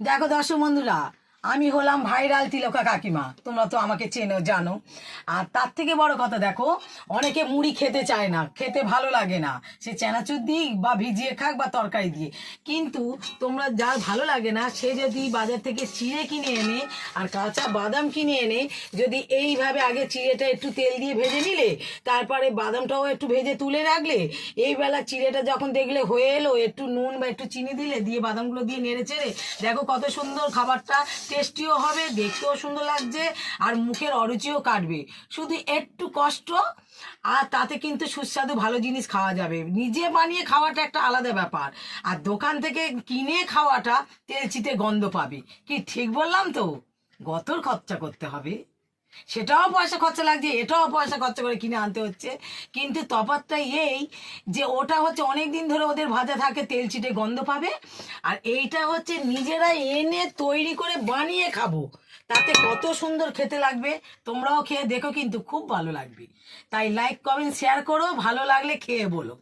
দেখো দর্শক বন্ধুরা, আমি হলাম ভাইরাল তিলকা কাকিমা। তোমরা তো আমাকে চেনো, জানো। আর তার থেকে বড় কথা, দেখো, অনেকে মুড়ি খেতে চায় না, খেতে ভালো লাগে না, সে চানাচুর দিই বা ভিজিয়ে খাক বা তরকারি দিয়ে। কিন্তু তোমরা যার ভালো লাগে না, সে যদি বাজার থেকে চিড়ে কিনে এনে আর কাঁচা বাদাম কিনে এনে যদি এইভাবে আগে চিড়েটা একটু তেল দিয়ে ভেজে নিলে, তারপরে বাদামটাও একটু ভেজে তুলে রাখলে, এই বেলা চিড়েটা যখন দেখলে হয়ে এলো, একটু নুন বা একটু চিনি দিলে, দিয়ে বাদামগুলো দিয়ে নেড়ে চেড়ে দেখো কত সুন্দর খাবারটা, টেস্টিও হবে, দেখতেও সুন্দর লাগছে, আর মুখের অরুচিও কাটবে। শুধু একটু কষ্ট, আর তাতে কিন্তু সুস্বাদু ভালো জিনিস খাওয়া যাবে। নিজে বানিয়ে খাওয়াটা একটা আলাদা ব্যাপার, আর দোকান থেকে কিনে খাওয়াটা তেলচিতে গন্ধ পাবে। কি ঠিক বললাম তো? গতর খরচা করতে হবে, সেটাও পয়সা খরচা লাগছে, এটাও পয়সা খরচা করে কিনে আনতে হচ্ছে। কিন্তু তফাৎটা এই, যে ওটা হচ্ছে অনেক দিন ধরে ওদের ভাজা থাকে, তেল চিটে গন্ধ পাবে, আর এইটা হচ্ছে নিজেরা এনে তৈরি করে বানিয়ে খাবো, তাতে কত সুন্দর খেতে লাগবে। তোমরাও খেয়ে দেখো, কিন্তু খুব ভালো লাগবে। তাই লাইক কমেন্ট শেয়ার করো, ভালো লাগলে খেয়ে বলো।